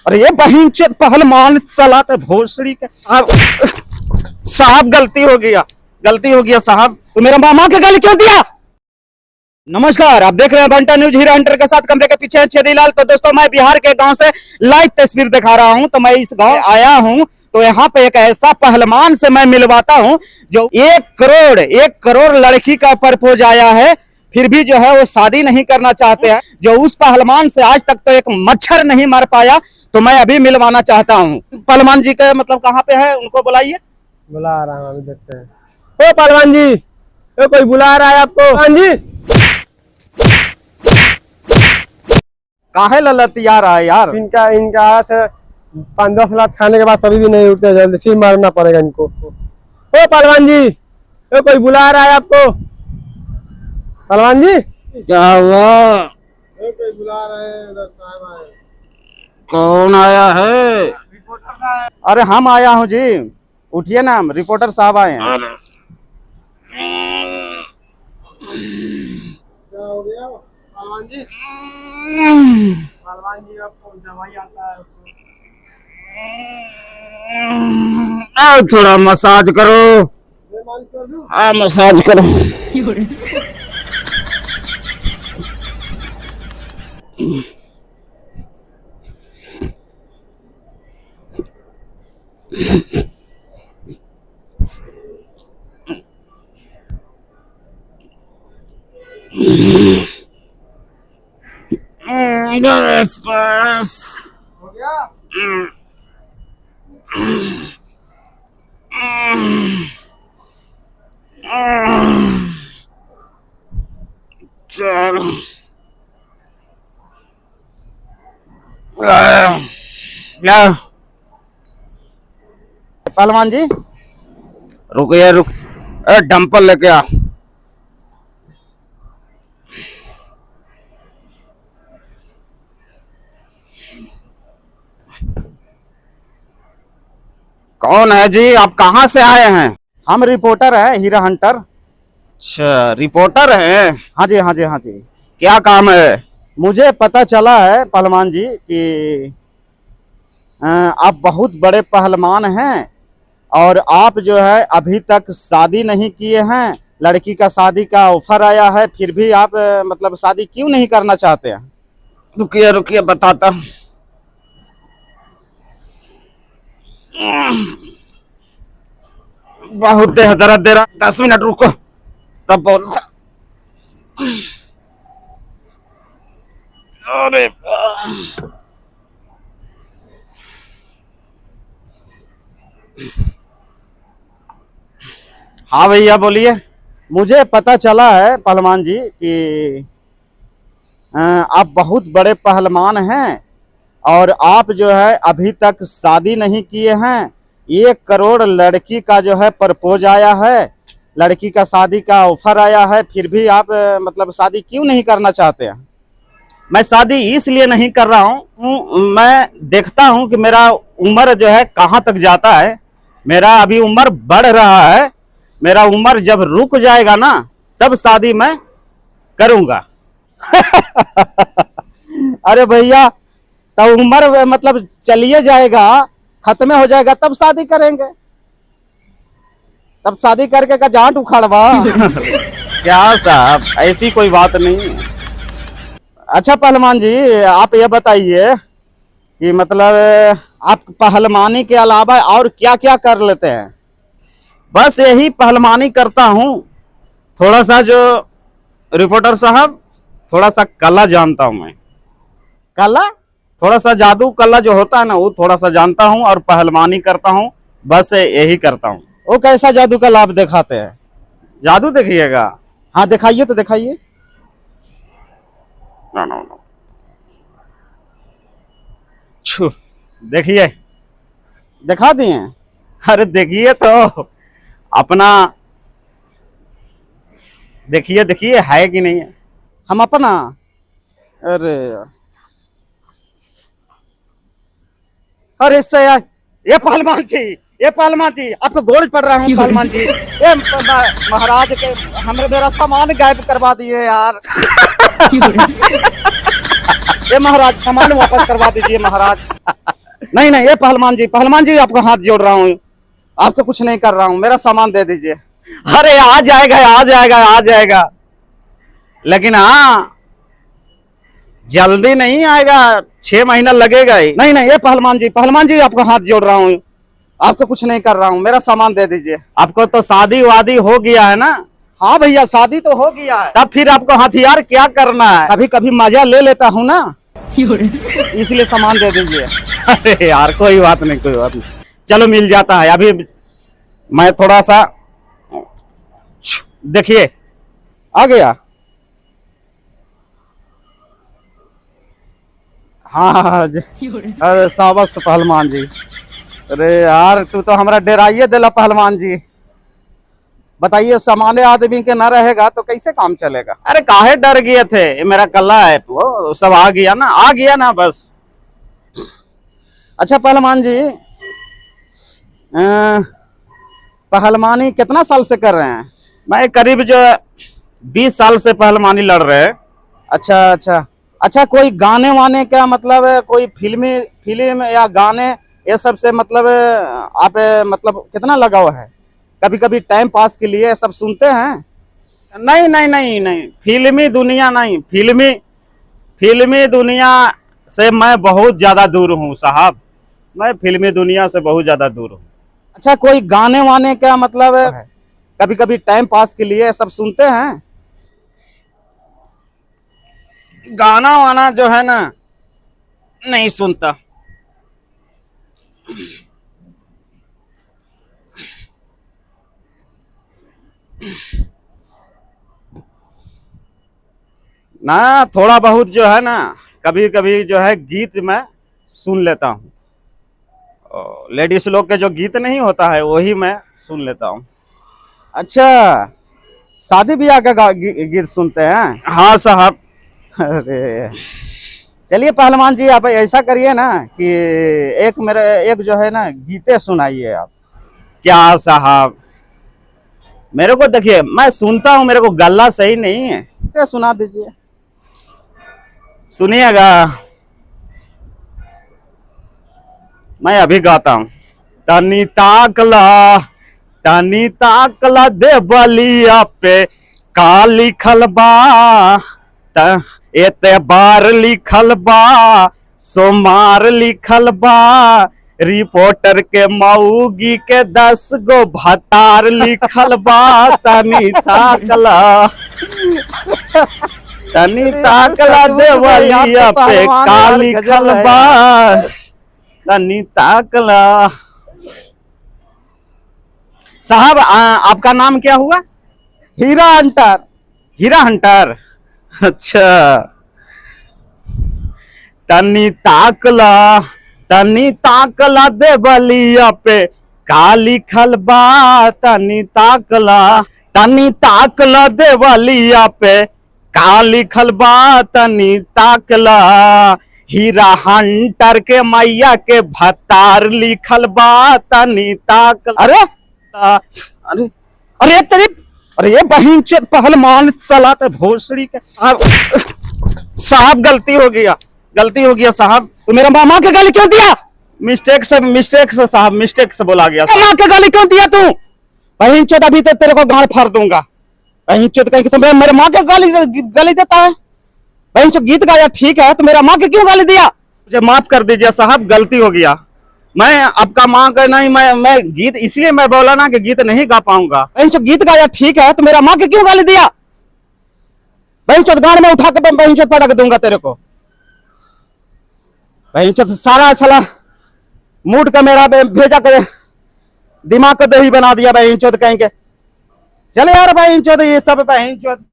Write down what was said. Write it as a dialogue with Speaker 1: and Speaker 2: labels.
Speaker 1: अरे ये बहिन चेत पहलवान सलाते भोसड़ी के साहब गलती हो गया साहब। तो मेरा मामा के गाली क्यों दिया? नमस्कार, आप देख रहे हैं बंटा न्यूज। हीरा हंटर के साथ कैमरे के पीछे छेदीलाल। तो दोस्तों, मैं बिहार के गांव से लाइव तस्वीर दिखा रहा हूं। तो मैं इस गांव आया हूं, तो यहाँ पे एक ऐसा पहलवान से मैं मिलवाता हूं जो 1 करोड़ लड़की का प्रपोज आया है, फिर भी जो है वो शादी नहीं करना चाहते हैं। जो उस पहलवान से आज तक तो एक मच्छर नहीं मार पाया, तो मैं अभी मिलवाना चाहता हूँ। पहलवान जी का मतलब कहाँ पे है, उनको बुलाइए।
Speaker 2: बुला रहा हूँ, अभी देखते हैं। ओ पहलवान जी, कोई बुला रहा है आपको। पहलवान जी
Speaker 1: काहे ललतिया रहा है यार?
Speaker 2: इनका हाथ 5-10 लाख खाने के बाद तभी भी नहीं उठते, जल्दी फिर मारना पड़ेगा इनको। ओ पहलवान जी, कोई बुला रहा है आपको। पहलवान जी
Speaker 1: क्या हुआ?
Speaker 2: कोई बुला रहे हैं, उधर साहब आए।
Speaker 1: कौन आया है?
Speaker 2: रिपोर्टर साहब।
Speaker 1: अरे हम आया हूँ जी, उठिए ना, हम रिपोर्टर साहब आए हैं।
Speaker 2: क्या हो गया पहलवान जी? पहलवान जी आपको दवाई आता है उसको।
Speaker 1: थोड़ा मसाज करो।
Speaker 2: मैं मालिश कर दूं?
Speaker 1: हाँ, मसाज करो।
Speaker 2: हो गया?
Speaker 1: चलो पहलवान जी रुकिए, डंपल लेके आ। कौन है जी? आप कहाँ से आए हैं? हम रिपोर्टर हैं, हीरा हंटर। अच्छा, रिपोर्टर हैं? हाँ जी, हाँ जी, हाँ जी। क्या काम है? मुझे पता चला है पहलवान जी कि आप बहुत बड़े पहलवान हैं और आप जो है अभी तक शादी नहीं किए हैं। लड़की का शादी का ऑफर आया है, फिर भी आप मतलब शादी क्यों नहीं करना चाहते हैं? रुकिए बताता। बहुत दर्द दे रहा, 10 मिनट रुको तब बोलता। अरे हाँ भैया बोलिए। मुझे पता चला है पहलवान जी कि आप बहुत बड़े पहलवान हैं और आप जो है अभी तक शादी नहीं किए हैं। 1 करोड़ लड़की का जो है प्रपोज आया है, लड़की का शादी का ऑफर आया है, फिर भी आप मतलब शादी क्यों नहीं करना चाहते हैं? मैं शादी इसलिए नहीं कर रहा हूँ, मैं देखता हूँ कि मेरा उम्र जो है कहाँ तक जाता है। मेरा अभी उम्र बढ़ रहा है, मेरा उम्र जब रुक जाएगा ना तब शादी मैं करूँगा। अरे भैया, तब उम्र मतलब चलिए जाएगा, खत्म हो जाएगा, तब शादी करेंगे। तब शादी करके का जांट उखाड़वा। क्या साहब, ऐसी कोई बात नहीं है। अच्छा पहलवान जी, आप ये बताइए कि मतलब आप पहलवानी के अलावा और क्या क्या कर लेते हैं? बस यही पहलवानी करता हूँ। थोड़ा सा जो रिपोर्टर साहब, थोड़ा सा कला जानता हूँ मैं। कला? थोड़ा सा जादू कला जो होता है ना, वो थोड़ा सा जानता हूँ और पहलवानी करता हूँ। बस यही करता हूँ। वो कैसा जादू का लाभ दिखाते हैं? जादू देखिएगा? हाँ दिखाइए, तो दिखाइए। नो छू, देखिए, दिखा दिए। अरे देखिए तो अपना, देखिए है कि नहीं है। हम अपना, अरे इससे यार, ये पहलवान जी आपको गोड़ पड़ रहा हूँ पहलवान जी। ये महाराज के मेरा सामान गायब करवा दिए यार। ये महाराज सामान वापस करवा दीजिए महाराज। नहीं नहीं, ये पहलवान जी आपको हाथ जोड़ रहा हूँ, आपको कुछ नहीं कर रहा हूँ, मेरा सामान दे दीजिए। अरे आ जाएगा आ जाएगा आ जाएगा, लेकिन हाँ जल्दी नहीं आएगा, 6 महीना लगेगा ही। नहीं नहीं, ये पहलवान जी आपको हाथ जोड़ रहा हूँ, आपको कुछ नहीं कर रहा हूँ, मेरा सामान दे दीजिए। आपको तो शादी वादी हो गया है ना? हाँ भैया शादी तो हो गया है। तब फिर आपको हथियार क्या करना है? कभी कभी मजा ले लेता हूँ ना, इसलिए सामान दे दीजिए। अरे यार कोई बात नहीं कोई बात नहीं, चलो मिल जाता है। अभी मैं थोड़ा सा, देखिए आ गया। हाँ जी, अरे शाबाश पहलवान जी। अरे यार तू तो हमारा डराइए दिला पहलवान जी। बताइए सामान्य आदमी के ना रहेगा तो कैसे काम चलेगा? अरे काहे डर गए थे, ये मेरा कल्ला है, वो सब आ गया ना बस। अच्छा पहलवान जी, पहलवानी कितना साल से कर रहे हैं? मैं करीब जो 20 साल से पहलवानी लड़ रहे हैं। अच्छा अच्छा अच्छा, कोई गाने वाने का मतलब कोई फिल्म या गाने ये सब से मतलब आप मतलब कितना लगाव है? कभी कभी टाइम पास के लिए सब सुनते हैं? नहीं नहीं नहीं नहीं, फिल्मी दुनिया नहीं, फिल्मी दुनिया से मैं बहुत ज्यादा दूर हूँ साहब, मैं फिल्मी दुनिया से बहुत ज्यादा दूर हूँ। अच्छा कोई गाने वाने का मतलब कभी कभी टाइम पास के लिए सब सुनते हैं? गाना वाना जो है ना नहीं सुनता। ना थोड़ा बहुत जो है ना, कभी कभी जो है गीत मैं सुन लेता हूँ, लेडीज लोग के जो गीत नहीं होता है वही मैं सुन लेता हूँ। अच्छा शादी ब्याह का गीत सुनते हैं? हाँ साहब। अरे चलिए पहलवान जी आप ऐसा करिए ना कि एक जो है ना गीते सुनाइए आप। क्या साहब, मेरे को देखिए मैं सुनता हूँ, मेरे को गला सही नहीं है, गीते सुना दीजिए। सुनिएगा मैं अभी गाता हूँ। तनी ताकला दे बलिया पे का लिखल बा, एते बार लिखल बा, सोमार लिखल बा, रिपोर्टर के मऊगी के 10 गो भतार लिखल बा। तनी ताकला दे बलिया पे का लिखल बा, तनी ताकला। साहब आपका नाम क्या हुआ? हीरा हंटर। हीरा हंटर, अच्छा। तनी ताकला दे बलिया पे का लिखल बा, तनी ताकला दे बलिया पे का लिखल बा, तनी ताकला। हीरा हंटर के मैया के भतार लिखल बा, तनी ताकला। अरे अरे तेरी, अरे ये बहन चोद पहलवान सलाते भोसड़ी के। साहब गलती हो गया साहब। तो मेरा मामा के गाली क्यों दिया? मिस्टेक से साहब, मिस्टेक से बोला गया। मामा के गाली क्यों दिया तू? बहन चोद अभी तो तेरे को गाड़ फाड़ दूंगा। बहन चोद कहीं तो मेरे माँ के गाली देता है। बहन चोद गीत गाया ठीक है, तो मेरा माँ के क्यों गाली दिया? मुझे माफ कर दीजिए साहब, गलती हो गया। मैं आपका माँ का नहीं, मैं गीत इसलिए मैं बोला ना कि गीत नहीं गा पाऊंगा। बहन चोद गीत गाया ठीक है, तो मेरा माँ के क्यों गाली दिया? बहन चोद गाड़ में उठा के बहन चोद पटक दूंगा तेरे को। बहन चोद साला मूड का मेरा भेजा कर दिमाग को दही बना दिया बहन चोद कहीं के। चले यार बहन चोद, ये सब बहन चोद।